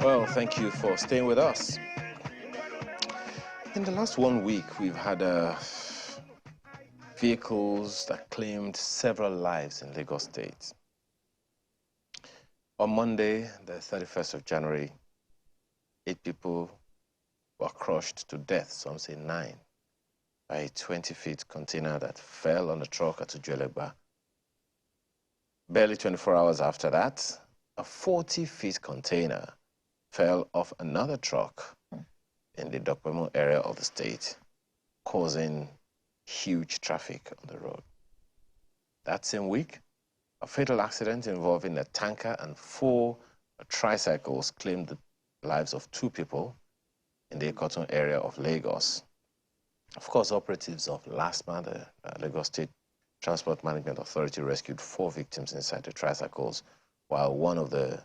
Well, thank you for staying with us. In the last 1 week, we've had vehicles that claimed several lives in Lagos State. On Monday, the 31st of January, 8 people were crushed to death, some say 9, by a 20-feet container that fell on a truck at Ujuelegba. Barely 24 hours after that, a 40-feet container fell off another truck in the Dokpemo area of the state, causing huge traffic on the road. That same week, a fatal accident involving a tanker and 4 tricycles claimed the lives of 2 people in the Ikoton area of Lagos. Of course, operatives of LASMA, the Lagos State Transport Management Authority, rescued 4 victims inside the tricycles, while one of the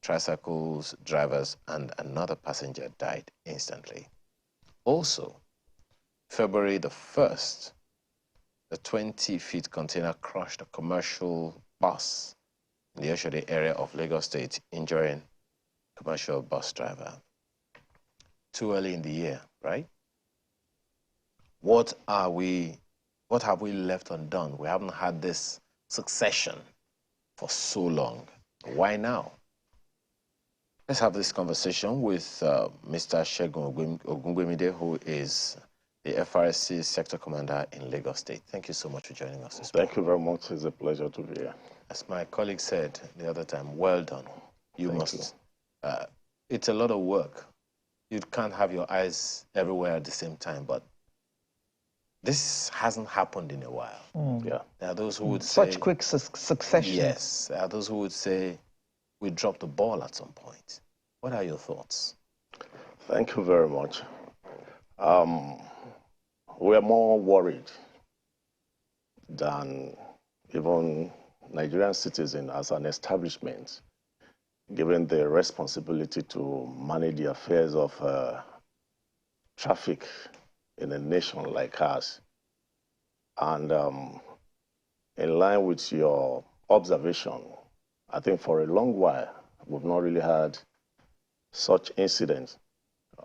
tricycles drivers and another passenger died instantly. Also, February the 1st, the 20-feet container crushed a commercial bus in the Oshode area of Lagos State, injuring a commercial bus driver. Too early in the year, right? What have we left undone? We haven't had this succession for so long. Why now? Let's have this conversation with Mr. Segun Ogungbemide, who is the FRSC Sector Commander in Lagos State. Thank you so much for joining us this morning. Thank you very much. It's a pleasure to be here. As my colleague said the other time, well done. It's a lot of work. You can't have your eyes everywhere at the same time, but this hasn't happened in a while. Yeah. There are those who would say... Such quick succession. Yes. There are those who would say we dropped the ball at some point. What are your thoughts? Thank you very much. We're more worried than even Nigerian citizens as an establishment, given the responsibility to manage the affairs of traffic in a nation like ours. And in line with your observation, I think for a long while, we've not really had such incidents,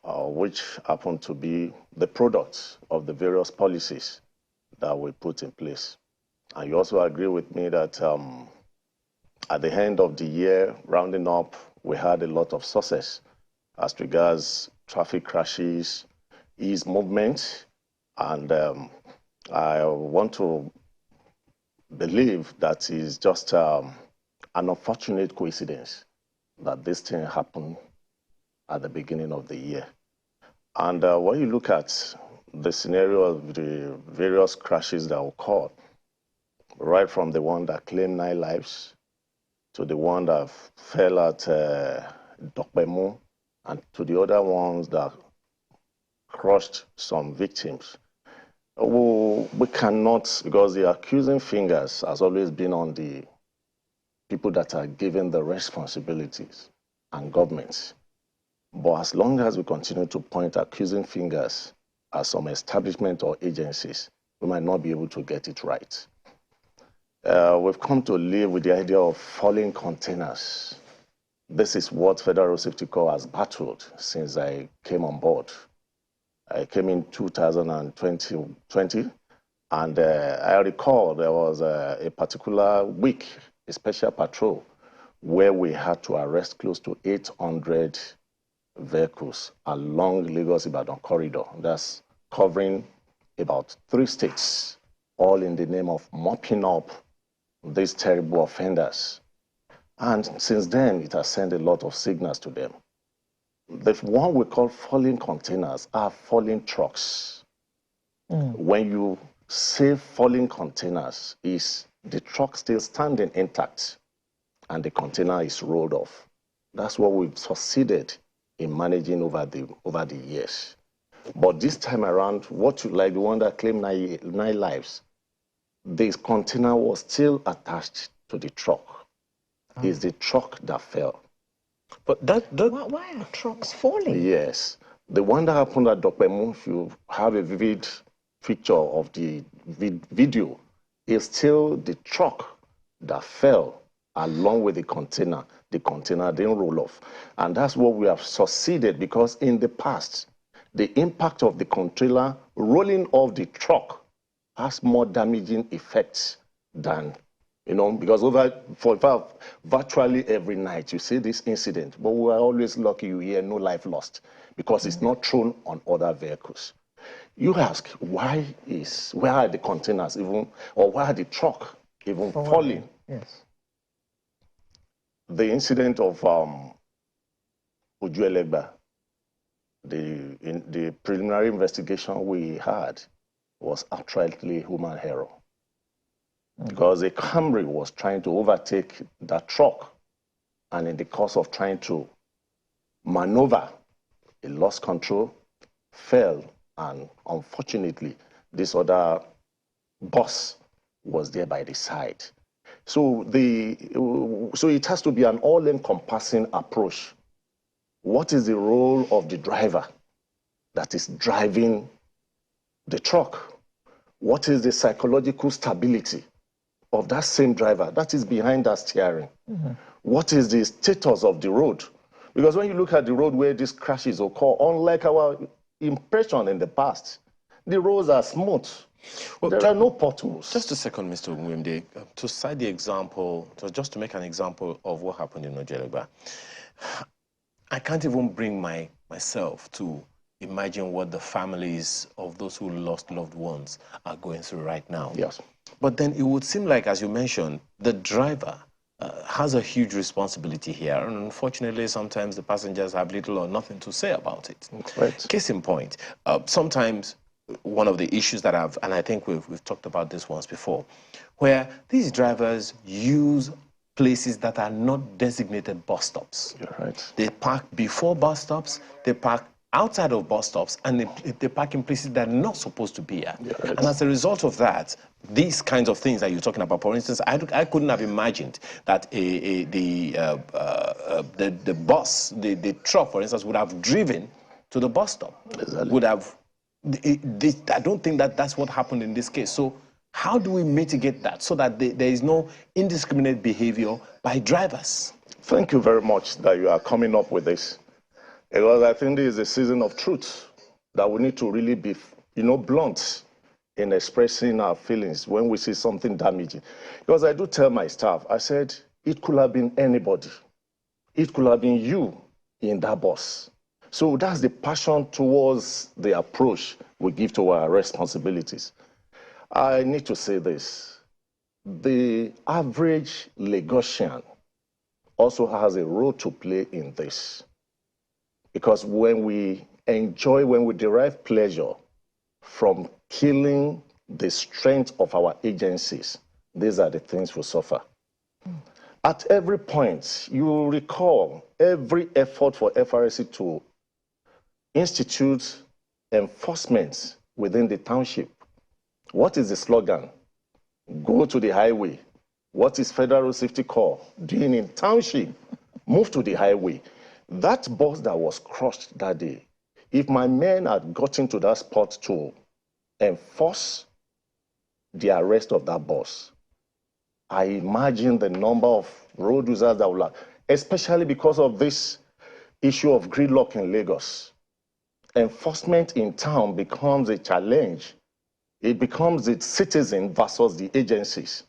which happen to be the products of the various policies that we put in place. And you also agree with me that at the end of the year, rounding up, we had a lot of success as regards traffic crashes, ease movement, and I want to believe that is just an unfortunate coincidence that this thing happened at the beginning of the year. And when you look at the scenario of the various crashes that occurred, right from the one that claimed 9 lives to the one that fell at Dokpemo, and to the other ones that crushed some victims, we cannot, because the accusing fingers has always been on the people that are given the responsibilities and governments. But as long as we continue to point accusing fingers at some establishment or agencies, we might not be able to get it right. We've come to live with the idea of falling containers. This is what Federal Safety Corps has battled since I came on board. I came in 2020, and I recall there was a particular week, a special patrol, where we had to arrest close to 800 vehicles along Lagos-Ibadan corridor. That's covering about 3 states, all in the name of mopping up these terrible offenders. And since then, it has sent a lot of signals to them. The one we call falling containers are falling trucks. When you say falling containers, is the truck still standing intact and the container is rolled off. That's what we've succeeded in managing over the years. But this time around, what you like, the one that claimed 9 lives, this container was still attached to the truck. It's the truck that fell. But why are trucks falling? Yes. The one that happened at Dokpemo, if you have a vivid picture of the video, is still the truck that fell along with the container. The container didn't roll off. And that's what we have succeeded, because in the past, the impact of the container rolling off the truck has more damaging effects than, because virtually every night you see this incident, but we are always lucky you hear no life lost, because it's not thrown on other vehicles. You ask, where are the containers even, or why are the truck even falling? Yes. The incident of Ojuelegba, the preliminary investigation we had was outrightly human error. Because a Camry was trying to overtake that truck, and in the course of trying to maneuver, it lost control, fell, and unfortunately, this other bus was there by the side. So it has to be an all-encompassing approach. What is the role of the driver that is driving the truck? What is the psychological stability of that same driver that is behind that steering? What is the status of the road? Because when you look at the road where these crashes occur, unlike our impression in the past, the roads are smooth. Well, there are no potholes. Just a second, Mr. Ogumwemde, to cite the example, just to make an example of what happened in Ojuelegba. I can't even bring myself to imagine what the families of those who lost loved ones are going through right now. Yes. But then it would seem like, as you mentioned, the driver has a huge responsibility here. And unfortunately, sometimes the passengers have little or nothing to say about it. Right. Case in point, sometimes one of the issues that and I think we've talked about this once before, where these drivers use places that are not designated bus stops. You're right. They park before bus stops, they park outside of bus stops, and they park in places that are not supposed to be here. Right. And as a result of that, these kinds of things that you're talking about, for instance, I couldn't have imagined that the bus, the truck, for instance, would have driven to the bus stop. Exactly. Would have. I don't think that's what happened in this case. So how do we mitigate that so that there is no indiscriminate behavior by drivers? Thank you very much that you are coming up with this. Because I think this is a season of truth that we need to really be, blunt in expressing our feelings when we see something damaging. Because I do tell my staff, I said, it could have been anybody. It could have been you in that bus. So that's the passion towards the approach we give to our responsibilities. I need to say this. The average Lagosian also has a role to play in this. Because when we derive pleasure from killing the strength of our agencies, these are the things we suffer. At every point, you recall every effort for FRSC to institute enforcement within the township. What is the slogan? Go to the highway. What is Federal Safety Corps doing in township? Move to the highway. That bus that was crushed that day, if my men had gotten to that spot to enforce the arrest of that bus, I imagine the number of road users that would have, especially because of this issue of gridlock in Lagos. Enforcement in town becomes a challenge. It becomes the citizen versus the agencies.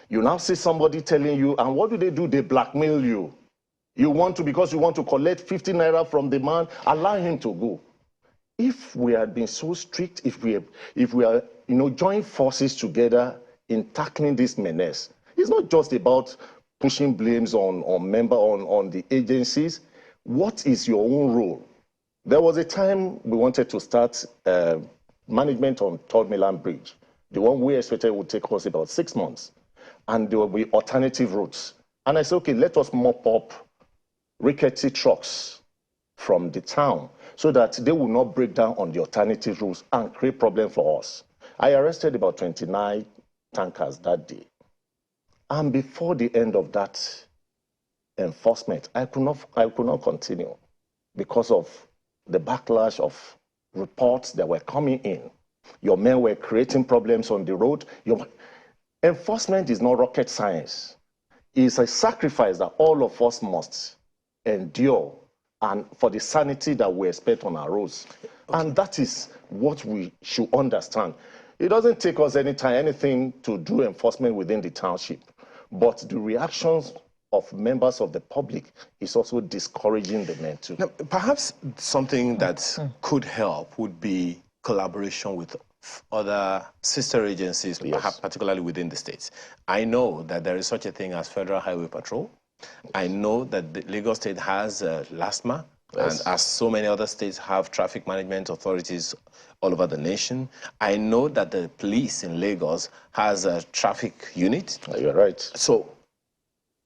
You now see somebody telling you, and what do? They blackmail you. Because you want to collect 50 naira from the man, allow him to go. If we had been so strict, if we are join forces together in tackling this menace, it's not just about pushing blames on the agencies. What is your own role? There was a time we wanted to start management on Third Mainland Bridge. The one we expected would take us about 6 months. And there will be alternative routes. And I said, okay, let us mop up rickety trucks from the town so that they will not break down on the alternative routes and create problem for us. I arrested about 29 tankers that day. And before the end of that enforcement, I could not continue because of the backlash of reports that were coming in. Your men were creating problems on the road. Enforcement is not rocket science. is a sacrifice that all of us must endure, and for the sanity that we expect on our roads. Okay. And that is what we should understand. It doesn't take us anything to do enforcement within the township, but the reactions of members of the public is also discouraging the men too. Now, perhaps something that could help would be collaboration with other sister agencies, yes, perhaps particularly within the states. I know that there is such a thing as Federal Highway Patrol. Yes. I know that the Lagos State has LASTMA, yes, and as so many other states have traffic management authorities all over the nation. I know that the police in Lagos has a traffic unit. You're right. So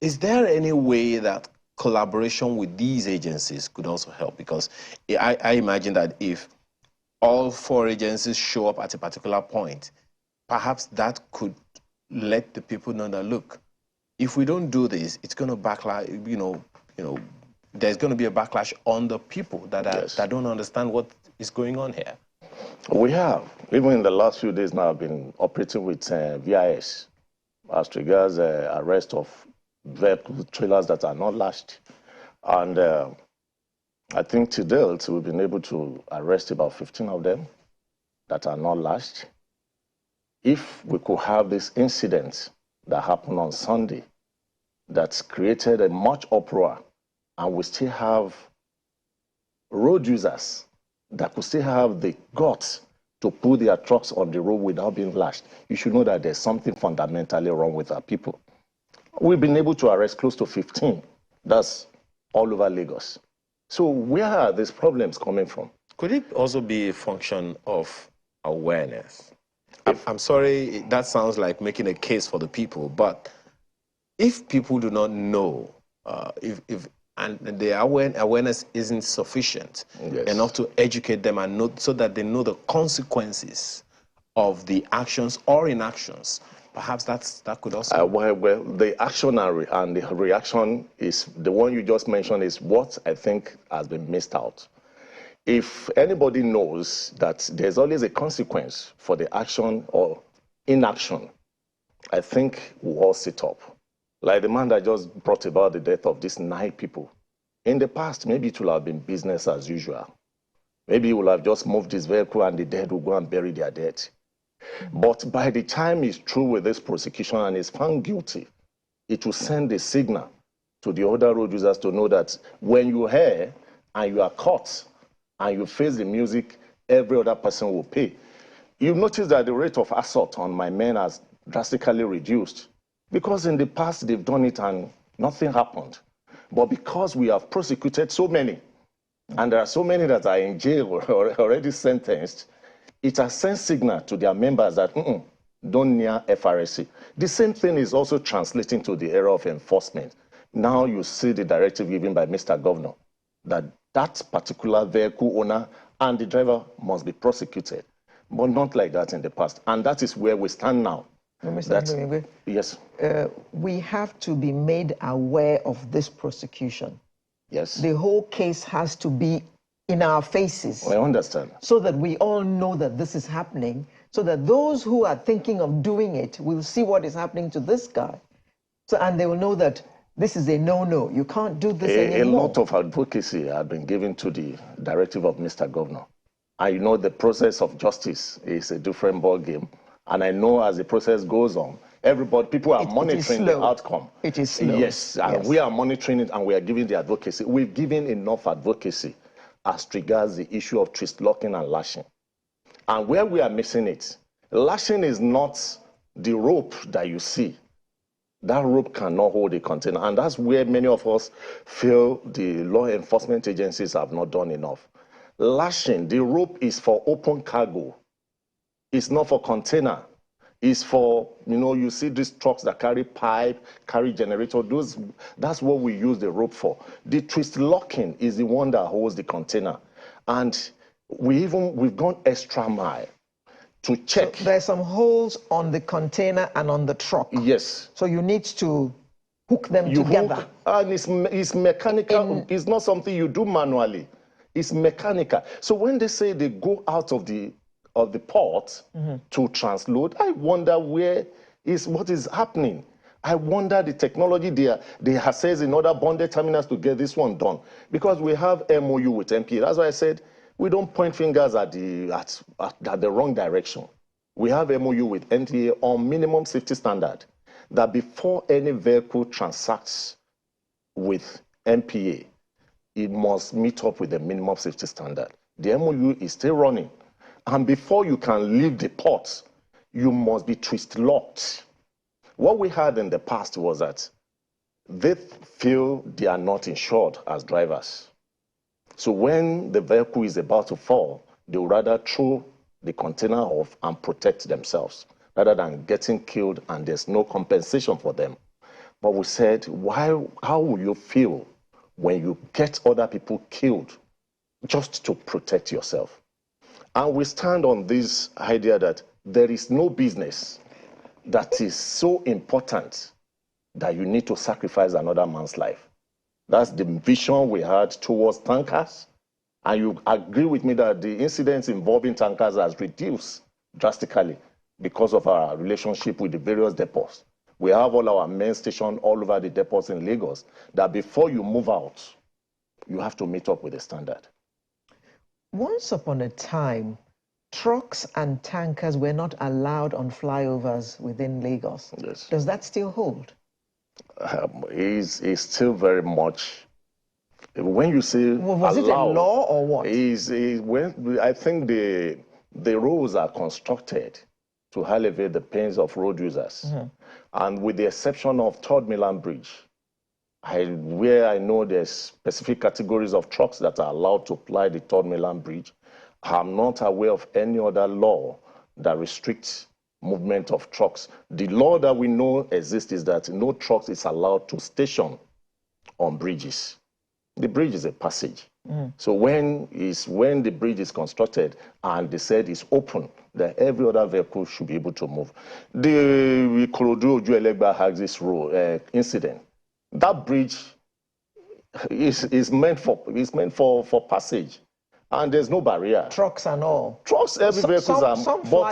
is there any way that collaboration with these agencies could also help? Because I imagine that if all 4 agencies show up at a particular point, perhaps that could let the people know that, look, if we don't do this, it's going to backlash, there's going to be a backlash on the people that, yes, that don't understand what is going on here. We have. Even in the last few days now, I've been operating with VIS as regards arrest of vehicle trailers that are not lashed. And I think to date, we've been able to arrest about 15 of them that are not lashed. If we could have this incident that happened on Sunday that's created a much uproar, and we still have road users that could still have the guts to put their trucks on the road without being lashed, you should know that there's something fundamentally wrong with our people. We've been able to arrest close to 15. That's all over Lagos. So where are these problems coming from? Could it also be a function of awareness? I'm sorry, that sounds like making a case for the people, but if people do not know, and the awareness isn't sufficient, yes, enough to educate them and know, so that they know the consequences of the actions or inactions, perhaps that could also... well, the action and the reaction is the one you just mentioned is what I think has been missed out. If anybody knows that there's always a consequence for the action or inaction, I think we'll all sit up. Like the man that just brought about the death of these 9 people. In the past, maybe it will have been business as usual. Maybe he will have just moved his vehicle and the dead will go and bury their dead. But by the time he's through with this prosecution and is found guilty, it will send a signal to the other road users to know that when you hear and you are caught and you face the music, every other person will pay. You've noticed that the rate of assault on my men has drastically reduced because in the past they've done it and nothing happened. But because we have prosecuted so many, and there are so many that are in jail or already sentenced, it has sent signal to their members that don't near FRSC. The same thing is also translating to the area of enforcement. Now you see the directive given by Mr. Governor that that particular vehicle owner and the driver must be prosecuted, but not like that in the past. And that is where we stand now. Mr. Yes. We have to be made aware of this prosecution. Yes. The whole case has to be in our faces. I understand. So that we all know that this is happening, so that those who are thinking of doing it will see what is happening to this guy. So, and they will know that this is a no-no. You can't do this anymore. A lot of advocacy had been given to the directive of Mr. Governor. I know the process of justice is a different ballgame. And I know as the process goes on, people are monitoring the outcome. It is slow. Yes, and we are monitoring it and we are giving the advocacy. We've given enough advocacy as regards the issue of twist locking and lashing. And where we are missing it, lashing is not the rope that you see. That rope cannot hold a container. And that's where many of us feel the law enforcement agencies have not done enough. Lashing, the rope is for open cargo. It's not for container. It's for, you see these trucks that carry pipe, carry generator. That's what we use the rope for. The twist locking is the one that holds the container. And we've gone extra mile to check. So there's some holes on the container and on the truck. Yes. So you need to hook them together. And it's mechanical. It's not something you do manually. It's mechanical. So when they say they go out of the port to transload, I wonder what is happening. I wonder the technology they have says in other bonded terminals to get this one done. Because we have MOU with MPA. That's why I said we don't point fingers at the wrong direction. We have MOU with NTA on minimum safety standard that before any vehicle transacts with MPA, it must meet up with the minimum safety standard. The MOU is still running. And before you can leave the port, you must be twist locked. What we had in the past was that they feel they are not insured as drivers. So when the vehicle is about to fall, they would rather throw the container off and protect themselves rather than getting killed and there's no compensation for them. But we said, how will you feel when you get other people killed just to protect yourself? And we stand on this idea that there is no business that is so important that you need to sacrifice another man's life. That's the vision we had towards tankers. And you agree with me that the incidents involving tankers has reduced drastically because of our relationship with the various depots. We have all our main stations all over the depots in Lagos that before you move out, you have to meet up with the standard. Once upon a time, trucks and tankers were not allowed on flyovers within Lagos. Yes. Does that still hold? It's still very much. When you say Was allowed, it a law or what? I think the roads are constructed to elevate the pains of road users. Mm-hmm. And with the exception of Third Mainland Bridge, where I know there's specific categories of trucks that are allowed to fly the Third Mainland Bridge, I'm not aware of any other law that restricts movement of trucks. The law that we know exists is that no trucks is allowed to station on bridges. The bridge is a passage. Mm. So when the bridge is constructed and they said it's open, that every other vehicle should be able to move. The Ikorodu-Ojuelegba axis road incident, that bridge is meant for passage. And there's no barrier. Trucks and all. Trucks, every vehicle are. Some but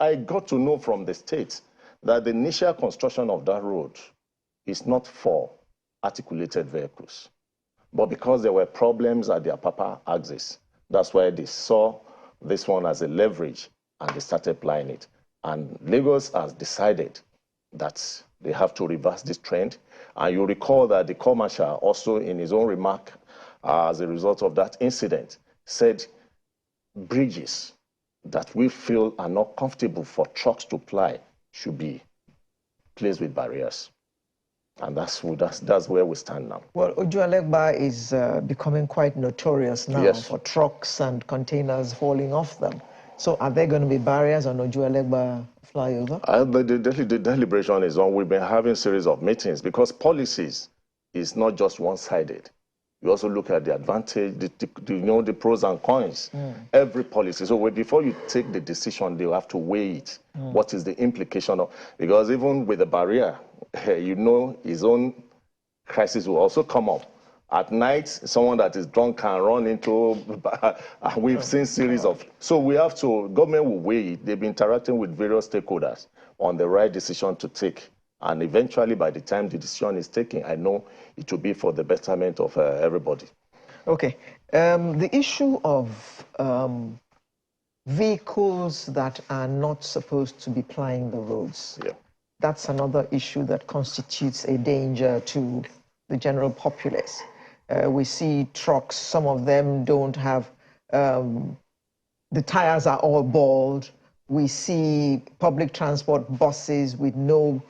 I got to know from the state that the initial construction of that road is not for articulated vehicles. But because there were problems at the Apapa axis, that's why they saw this one as a leverage and they started applying it. And Lagos has decided that they have to reverse this trend. And you recall that the commercial also in his own remark as a result of that incident said bridges that we feel are not comfortable for trucks to fly should be placed with barriers. And that's where we stand now. Well, Ojuelegba is becoming quite notorious now for trucks and containers falling off them. So are there going to be barriers on Ojuelegba flyover? The deliberation is on. We've been having a series of meetings because policies is not just one-sided. You also look at the advantage, the pros and cons. Every policy. So before you take the decision, they have to weigh it. What is the implication of? Because even with the barrier, his own crisis will also come up. At night, someone that is drunk can run into. We've seen series of. So we have to. Government will weigh it. They've been interacting with various stakeholders on the right decision to take. And eventually, by the time the decision is taken, I know it will be for the betterment of everybody. Okay. The issue of vehicles that are not supposed to be plying the roads, that's another issue that constitutes a danger to the general populace. We see trucks, some of them don't have, the tires are all bald. We see public transport buses with no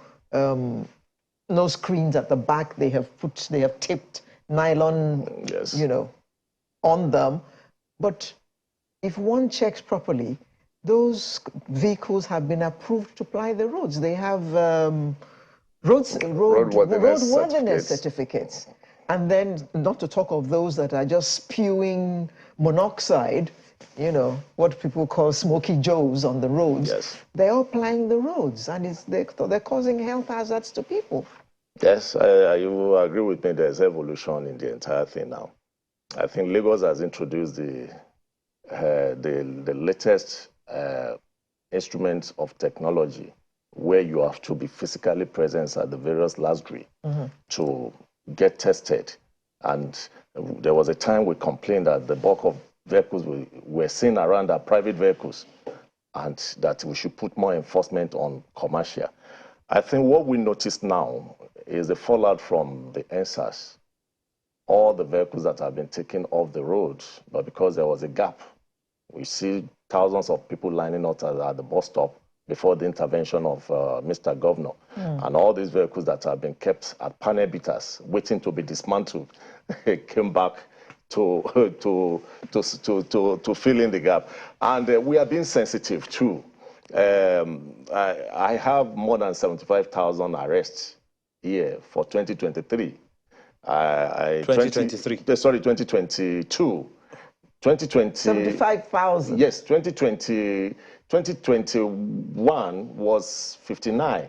screens at the back. They have tipped nylon, on them. But if one checks properly, those vehicles have been approved to ply the roads. They have roadworthiness certificates. And then, not to talk of those that are just spewing monoxide, what people call smoky joes on the roads. Yes. They're all plying the roads, and they're causing health hazards to people. Yes, you agree with me. There's evolution in the entire thing now. I think Lagos has introduced the latest instruments of technology where you have to be physically present at the various lasgri to get tested. And there was a time we complained that the bulk of vehicles were seen around our private vehicles, and that we should put more enforcement on commercial. I think what we notice now is the fallout from the NSAS. All the vehicles that have been taken off the road, but because there was a gap, we see thousands of people lining up at the bus stop before the intervention of Mr. Governor. And all these vehicles that have been kept at panel beaters, waiting to be dismantled, came back to fill in the gap. And we are being sensitive too. I have more than 75,000 arrests here for 2023. 2023? Sorry, 2022. 2020. 75,000. Yes, 2021 was 59.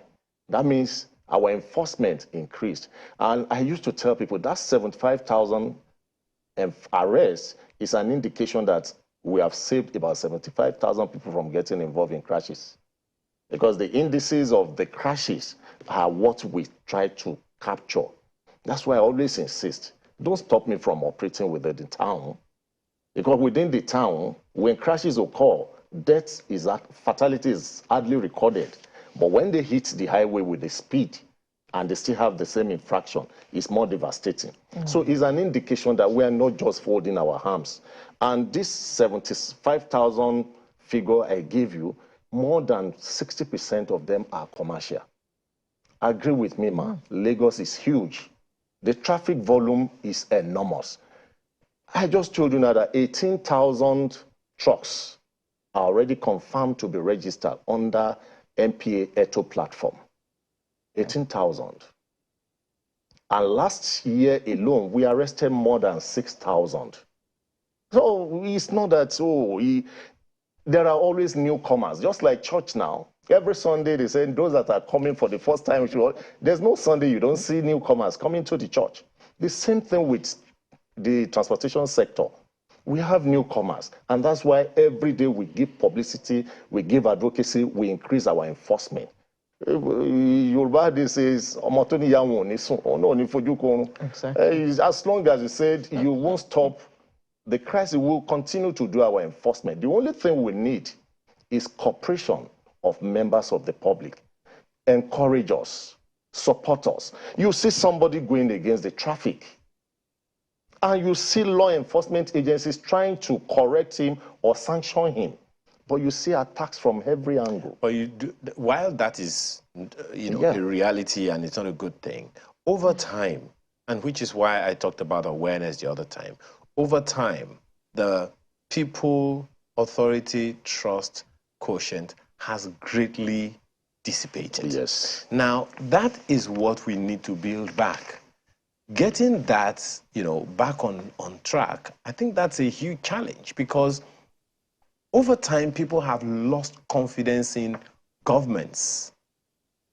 That means our enforcement increased. And I used to tell people that 75,000 arrests is an indication that we have saved about 75,000 people from getting involved in crashes. Because the indices of the crashes are what we try to capture. That's why I always insist, don't stop me from operating within the town. Because within the town, when crashes occur, fatality is hardly recorded. But when they hit the highway with the speed and they still have the same infraction, it's more devastating. So it's an indication that we are not just folding our arms. And this 75,000 figure I gave you, more than 60% of them are commercial. Agree with me, ma. Lagos is huge. The traffic volume is enormous. I just told you now that 18,000 trucks are already confirmed to be registered under MPA Eto platform. 18,000. And last year alone, we arrested more than 6,000. So it's not that, there are always newcomers, just like church now. Every Sunday they say those that are coming for the first time, there's no Sunday you don't see newcomers coming to the church. The same thing with the transportation sector. We have newcomers, and that's why every day we give publicity, we give advocacy, we increase our enforcement. Yoruba this is exactly. As long as you said you won't stop the crisis, will continue to do our enforcement. The only thing we need is cooperation of members of the public. Encourage us, support us. You see somebody going against the traffic, and you see law enforcement agencies trying to correct him or sanction him, but you see attacks from every angle. But while that is, a reality and it's not a good thing, over time, and which is why I talked about awareness the other time, over time, the people-authority trust quotient has greatly dissipated. Yes. Now, that is what we need to build back. Getting that, back on track, I think that's a huge challenge, because over time, people have lost confidence in governments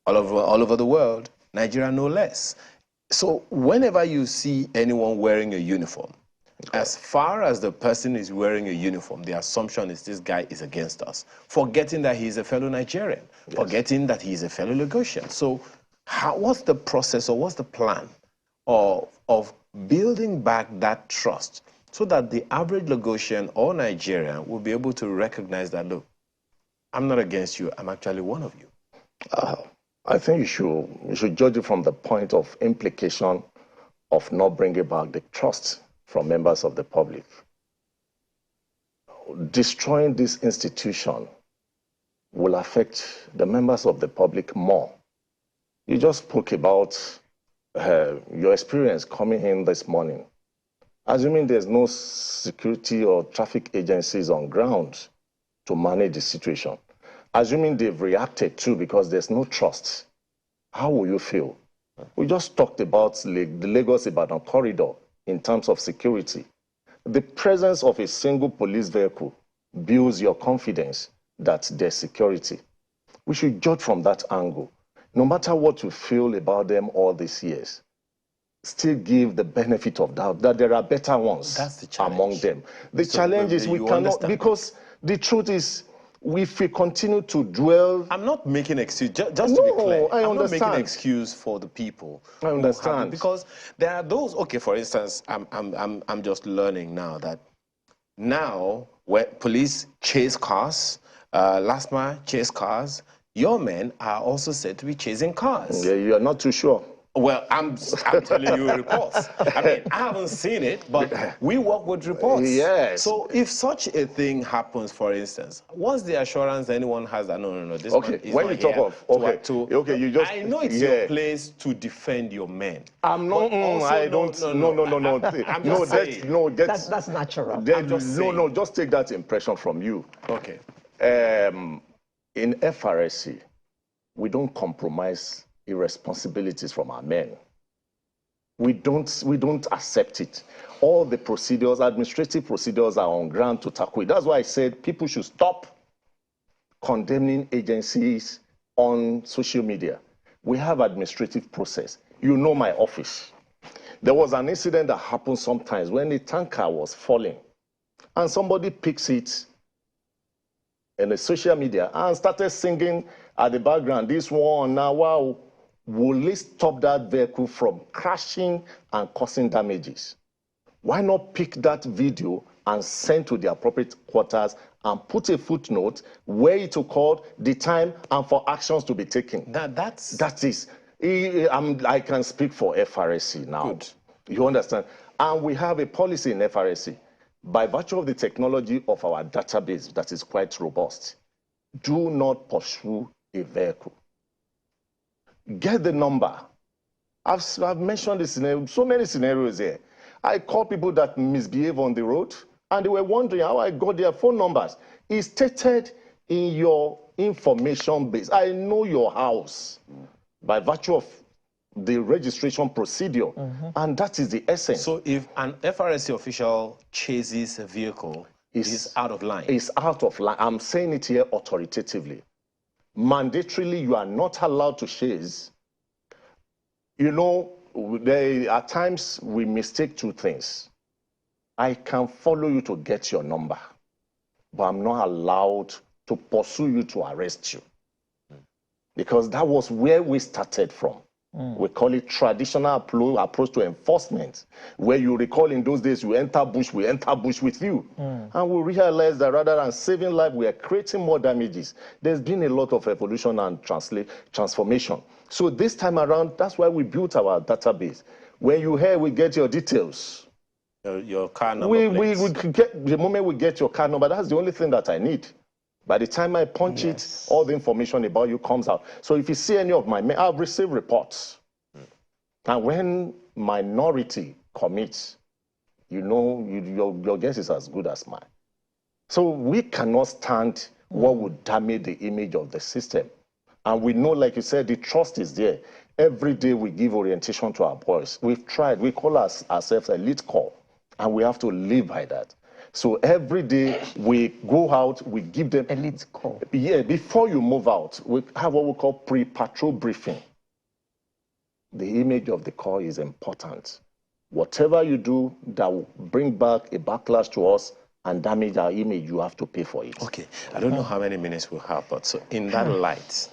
all over the world, Nigeria no less. So whenever you see anyone wearing a uniform, as far as the person is wearing a uniform, the assumption is this guy is against us, forgetting that he is a fellow Nigerian, forgetting that he is a fellow Lagosian. So what's the process, or what's the plan of building back that trust so that the average Lagosian or Nigerian will be able to recognize that, look, I'm not against you, I'm actually one of you? I think you should judge it from the point of implication of not bringing back the trust from members of the public. Destroying this institution will affect the members of the public more. You just spoke about your experience coming in this morning. Assuming there's no security or traffic agencies on ground to manage the situation, assuming they've reacted too because there's no trust, how will you feel? We just talked about the Lagos-Ibadan corridor in terms of security. The presence of a single police vehicle builds your confidence that there's security. We should judge from that angle. No matter what you feel about them all these years, still give the benefit of doubt that there are better ones among them. The challenge is we cannot, because the truth is, if we continue to dwell... I'm not making excuse, just to be clear. I I'm understand. not making excuse for the people. I understand. Because there are those, okay, for instance, I'm just learning now that now where police chase cars, last mile chase cars, your men are also said to be chasing cars. Yeah, you are not too sure. Well, I'm telling you reports. I mean, I haven't seen it, but we work with reports. Yes. So if such a thing happens, for instance, what's the assurance anyone has that no, this okay, man is when not you talk here of okay, you just I know it's your place to defend your men. I'm not. I don't. No. I'm just saying. That's natural. I'm just saying. No. Just take that impression from you. Okay. In FRSC, we don't compromise irresponsibilities from our men. We don't accept it. All the procedures, administrative procedures, are on ground to tackle it. That's why I said people should stop condemning agencies on social media. We have administrative process. You know my office. There was an incident that happened sometimes when a tanker was falling and somebody picks it in the social media and started singing at the background, this one now, wow, will it stop that vehicle from crashing and causing damages? Why not pick that video and send to the appropriate quarters and put a footnote where it will call the time and for actions to be taken? That is. I can speak for FRSC now. Good. You understand? And we have a policy in FRSC. By virtue of the technology of our database that is quite robust, do not pursue a vehicle. Get the number. I've mentioned this in so many scenarios here. I call people that misbehave on the road, and they were wondering how I got their phone numbers. It's stated in your information base. I know your house by virtue of the registration procedure, and that is the essence. So if an FRSC official chases a vehicle, is out of line? It's out of line. I'm saying it here authoritatively. Mandatorily, you are not allowed to chase. You know, at times we mistake two things. I can follow you to get your number, but I'm not allowed to pursue you to arrest you. Because that was where we started from. We call it traditional approach to enforcement, where you recall in those days, you enter bush, we enter bush with you. And we realized that rather than saving life, we are creating more damages. There's been a lot of evolution and transformation. So this time around, that's why we built our database. When you hear, we get your details. Your car number the moment we get your car number, that's the only thing that I need. By the time I punch it, all the information about you comes out. So if you see any of my men, I've received reports. And when minority commits, you know, your guess is as good as mine. So we cannot stand what would damage the image of the system. And we know, like you said, the trust is there. Every day we give orientation to our boys. We've tried. We call ourselves a lead call. And we have to live by that. So every day we go out, we give them... Elite call. Yeah, before you move out, we have what we call pre-patrol briefing. The image of the call is important. Whatever you do that will bring back a backlash to us and damage our image, you have to pay for it. Okay, I don't know how many minutes we'll have, but so in that light,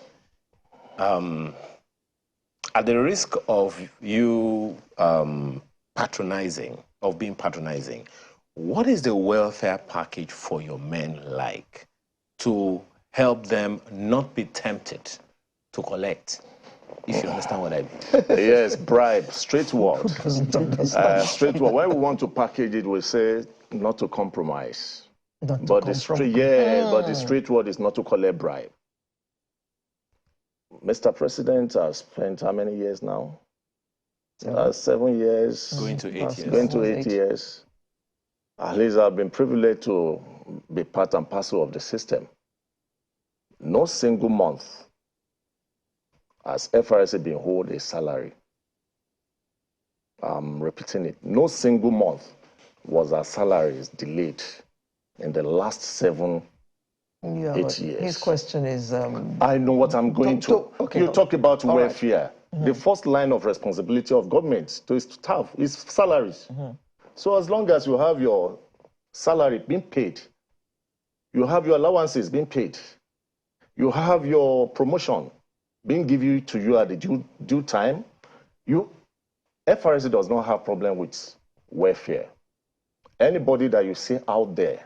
at the risk of you being patronizing, what is the welfare package for your men like to help them not be tempted to collect? If you understand what I mean. Yes, bribe, straight word. Straight word. When we want to package it, we say not to compromise. But the straight word is not to collect bribe. Mr. President has spent how many years now? 7 years. Going to 8 years. Going to 8 years. At least I've been privileged to be part and parcel of the system. No single month has FRSC been owed a salary. I'm repeating it. No single month was our salaries delayed in the last 8 years. His question is... I know what I'm going to. You talk about welfare. Right. The first line of responsibility of government to its staff is salaries. So as long as you have your salary being paid, You have your allowances being paid. You have your promotion being given to you at the due time. FRSC does not have problem with welfare. Anybody that you see out there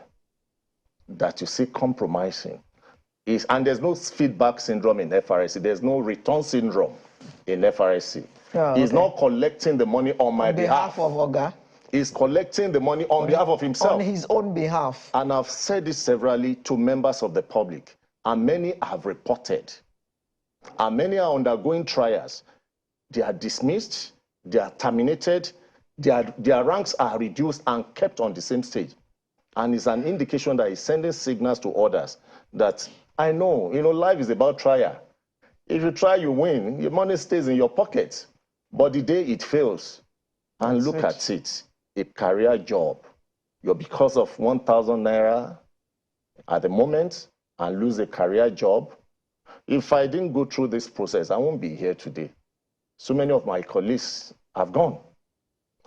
that you see compromising and there's no feedback syndrome in FRSC. There's no return syndrome in FRSC. Oh, He's not collecting the money on my behalf. Of Oga. He's collecting the money on behalf of himself. On his own behalf. And I've said this severally to members of the public, and many have reported. And many are undergoing trials. They are dismissed, they are terminated, their ranks are reduced and kept on the same stage. And it's an indication that he's sending signals to others that, I know, life is about trial. If you try, you win. Your money stays in your pocket. But the day it fails, and look at it, a career job, you're because of 1,000 naira at the moment and lose a career job. If I didn't go through this process, I won't be here today. So many of my colleagues have gone,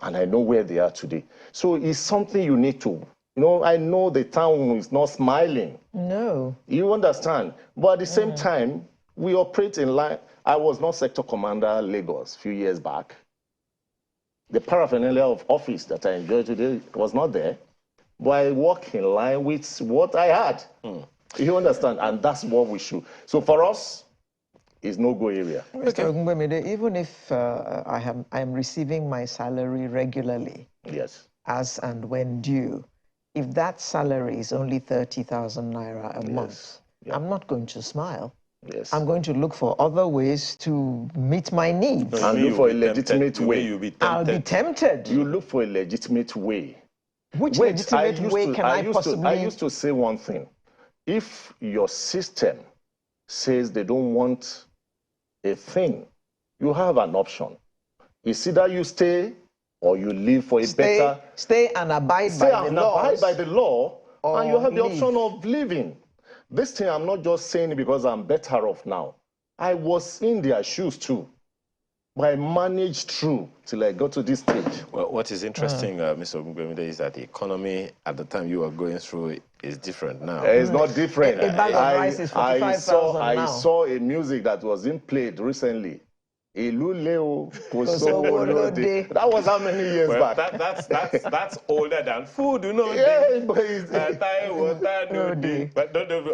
and I know where they are today. So it's something you need to, I know the town is not smiling. No. You understand? But at the same time, we operate in line. I was not sector commander Lagos a few years back. The paraphernalia of office that I enjoy today was not there, but I work in line with what I had. You understand? And that's what we should. So for us, it's no-go area. Mr. Ogungbemide, even if I am receiving my salary regularly, yes, as and when due, if that salary is only 30,000 naira a month, I'm not going to smile. Yes. I'm going to look for other ways to meet my needs. And look for a legitimate way. I'll be tempted. You look for a legitimate way. Which legitimate way can I possibly... I used to say one thing. If your system says they don't want a thing, you have an option. It's either you stay or you live for a better... Stay and abide by the law. Abide by the law, and you have the option of living. This thing, I'm not just saying it because I'm better off now. I was in their shoes too. But I managed through till I got to this stage. Well, what is interesting, Mr. Ogungbemide, is that the economy at the time you were going through is different now. It's not different. A bag of rice is 45,000 now. I saw a music that was being played recently. That was how many years back? That's older than food, Yeah, but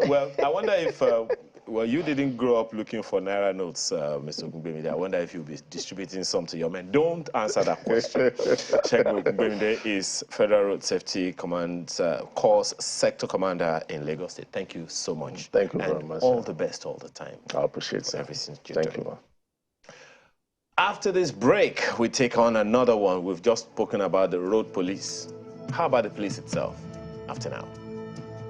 well, I wonder if you didn't grow up looking for naira notes, Mr. Ogungbemide. I wonder if you'll be distributing some to your men. Don't answer that question. Segun Ogungbemide is Federal Road Safety Command Corps Sector Commander in Lagos State. Thank you so much. Thank you very much. All the best all the time. I appreciate it. Everything you're doing. Thank you. After this break, we take on another one. We've just spoken about the road police. How about the police itself? After now.